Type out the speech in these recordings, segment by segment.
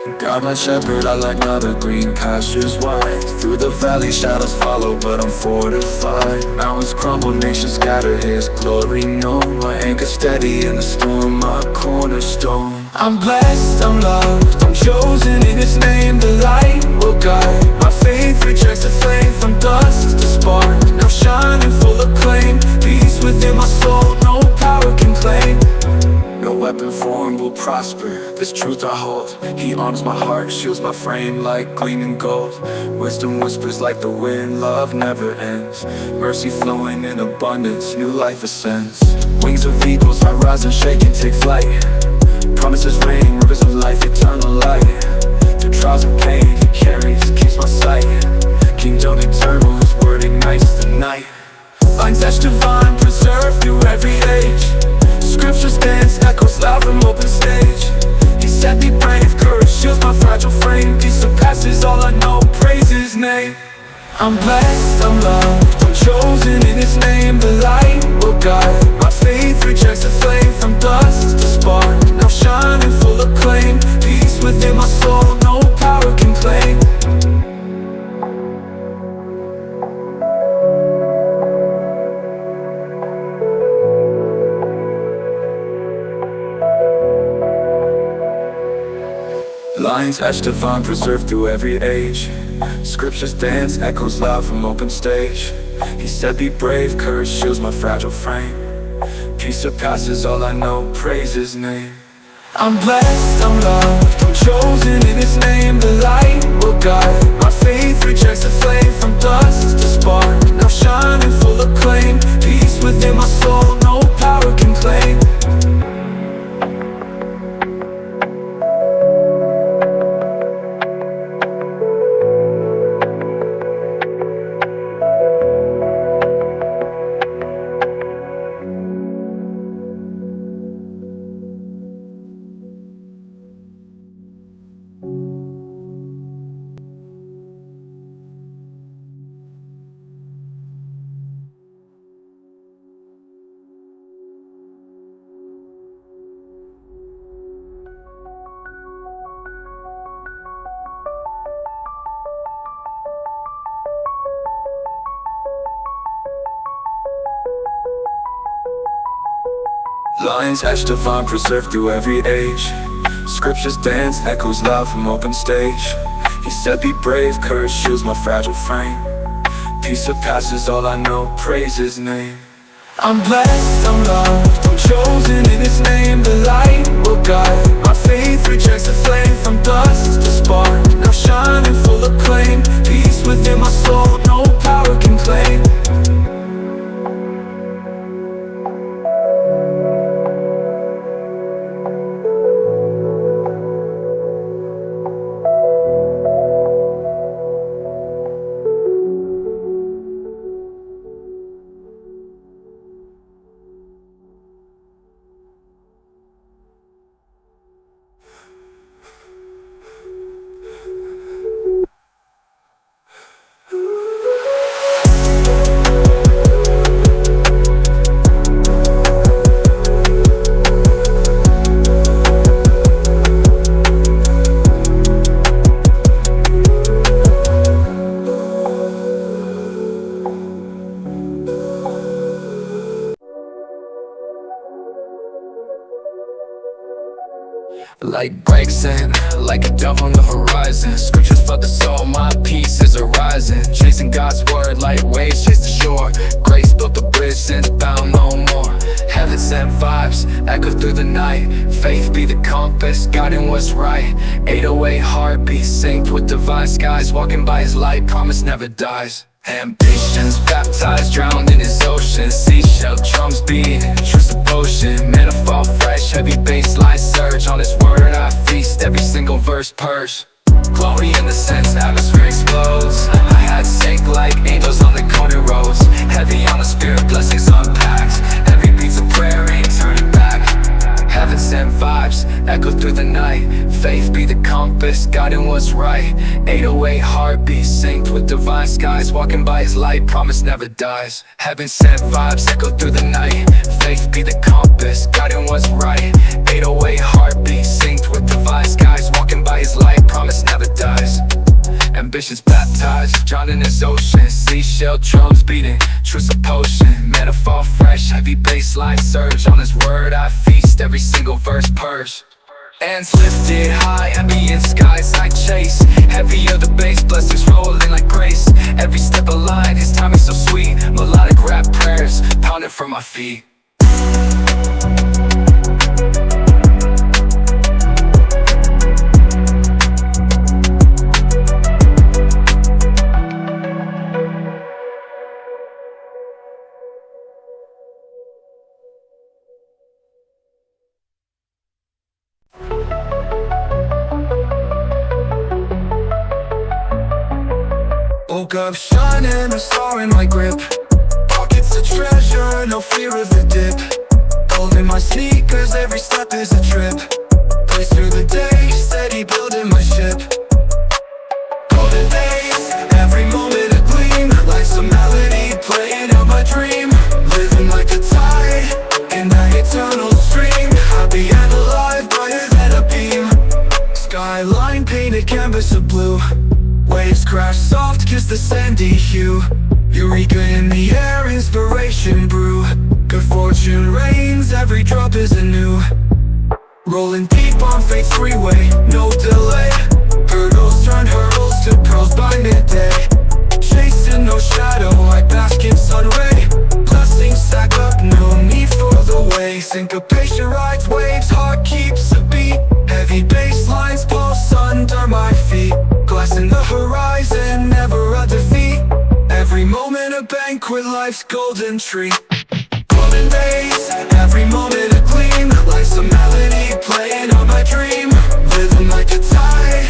God my shepherd, I like now the green pastures wide. Through the valley shadows follow, but I'm fortified. Mountains crumble, nations scatter, His glory known. My anchor steady in the storm, my cornerstone. I'm blessed, I'm loved, I'm chosen in His name. The light will guide my faith, rejects the flame. From dust to spark, now shining full of claim. Peace within my soul, no power can claim. No weapon formed will prosper, this truth I hold. He arms my heart, shields my frame like gleaming gold. Wisdom whispers like the wind, love never ends. Mercy flowing in abundance, new life ascends. Wings of eagles, I rise and shake and take flight. Promises rain, rivers of life, eternal light. Through trials and pain, He carries, keeps my sight. Kingdom eternal, His word ignites the night. Lines etched divine, preserved through every age. Scriptures dance, echoes loud from open stage. He set me brave, courage shields my fragile frame. Peace surpasses all I know, praise His name. I'm blessed, I'm loved, I'm chosen in His name. The light will guide my faith, rejects the flame. From dust to spark, now shining full of claim. Peace within my soul, no power can claim. Lines etched divine, preserved through every age. Scriptures dance, echoes loud from open stage. He said be brave, courage shields my fragile frame. Peace surpasses all I know, praise His name. I'm blessed, I'm loved, I'm chosen in His name. The light will guide my faith, rejects the flame. From dust to spark, now shining full of claim. Peace within my soul, no power can claim. Lines etched divine, preserved through every age. Scriptures dance, echoes loud from open stage. He said be brave, courage shields my fragile frame. Peace surpasses all I know, praise His name. I'm blessed, I'm loved, I'm chosen in His name. The light will guide my faith, rejects the flame. From dust to spark, now shining full of claim. Peace within my soul, no power can claim. Light breaks in, like a dove on the horizon. Scriptures flood the soul, my peace is arising. Chasing God's word like waves chase the shore. Grace built the bridge, sin's bound no more. Heaven sent vibes, echo through the night. Faith be the compass, guiding what's right. 808 heartbeat, synced with divine skies. Walking by His light, promise never dies. Ambitions baptized, drowned in His ocean. Seashell drums beating, true devotion. Men I fall fresh, heavy baseline surge. On His word I feast, every single verse purge. Glory in the sense, atmosphere explodes. I had sank like angels on the corner roads. Heavy on the spirit, blessings unpacked. Every beat's a prayer, ain't turning back. Heaven sent vibes, echo through the night. Faith be the compass, guiding what's right. 808 heartbeat, synced with divine skies. Walking by His light, promise never dies. Heaven sent vibes, echo through the night. Faith be the compass, guiding what's right. 808 heartbeat, synced with divine skies. Walking by His light, visions baptized, drowned in this ocean. Seashell drums beating, truth's a potion. Metaphor fresh, heavy bassline surge. On his word I feast, every single verse purge. Hands lifted high, ambient skies I chase. Heavier the bass, blessings rolling like grace. Every step aligned, his timing so sweet. Melodic rap prayers, pounding from my feet. Woke up shining, a star in my grip. Pockets of treasure, no fear of the dip. Gold in my sneakers, every step is a trip. Place through the day, steady building my ship. Golden days, every moment a gleam. Life's a melody, playing out my dream. Living like a tide, in that eternal stream. Happy and alive, brighter than a beam. Skyline painted canvas of blue. Waves crash soft, kiss the sandy hue. Eureka in the air, inspiration brew. Good fortune reigns, every drop is anew. Rolling deep on fate's freeway, no delay. Hurdles turn hurdles to pearls by midday. Chasing no shadow, I bask in sun ray. Blessings stack up, no need for the way. Syncopation rides waves, heart keeps a beat. Heavy bass lines pulse under my feet. Glass in the horizon, never a defeat. Every moment a banquet, life's golden tree. Golden days, every moment a gleam. Life's a melody, playing on my dream. Living like a tide,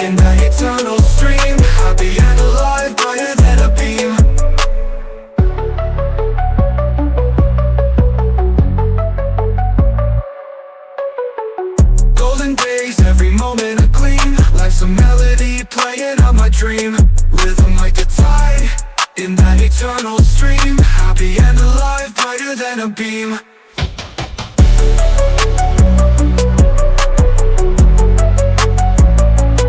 in that eternal stream. Happy and alive, brighter than a beam. Golden days, every moment a gleam. Life's a melody, playing on my dream. Rhythm like a tide, in that eternal stream. Happy and alive, brighter than a beam.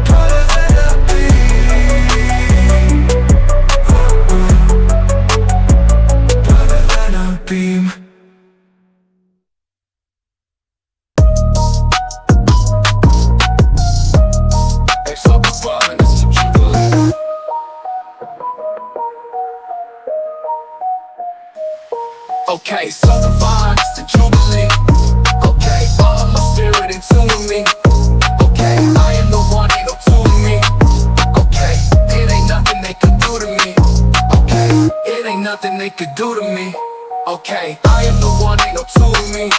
Brighter than a beam. Brighter than a beam. Okay, so divine, it's the Jubilee. Okay, all of my spirit in tune with me. Okay, I am the one, ain't no two of me. Okay, it ain't nothing they could do to me. Okay, it ain't nothing they could do to me. Okay, I am the one, ain't no two of me.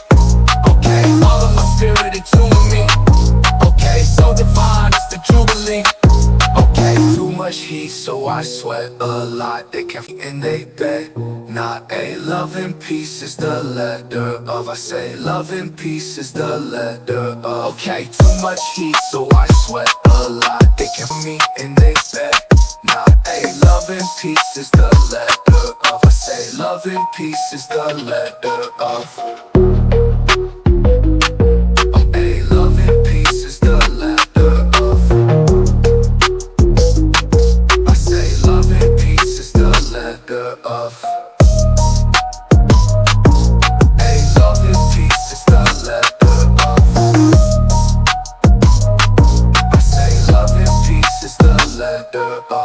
Okay, all of my spirit in tune with me. Okay, so divine, it's the Jubilee. Okay, too much heat, so I sweat a lot. They can't in they bed. Not a love and peace is the letter of. I say love and peace is the letter of. Okay, too much heat, so I sweat a lot. They can't me in they bed. Not a love and peace is the letter of. I say love and peace is the letter of.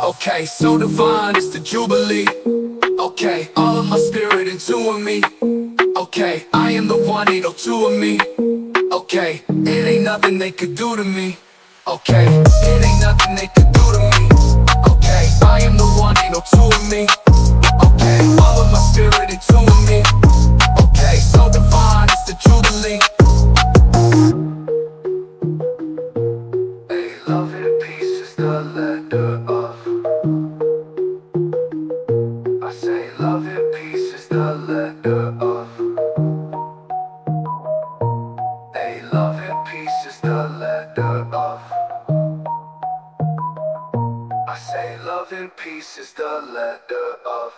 Okay, so divine, it's the Jubilee. Okay, all of my spirit in tune with me. Okay, I am the one, ain't no two of me. Okay, it ain't nothing they could do to me. Okay, it ain't nothing they could do to me. Okay, I am the one, ain't no two of me. Okay, all of my spirit in tune with me. Okay, so divine, it's the Jubilee. Hey, love and peace is the letter of. I say love and peace is the letter of. Hey, love and peace is the letter of. I say love and peace is the letter of.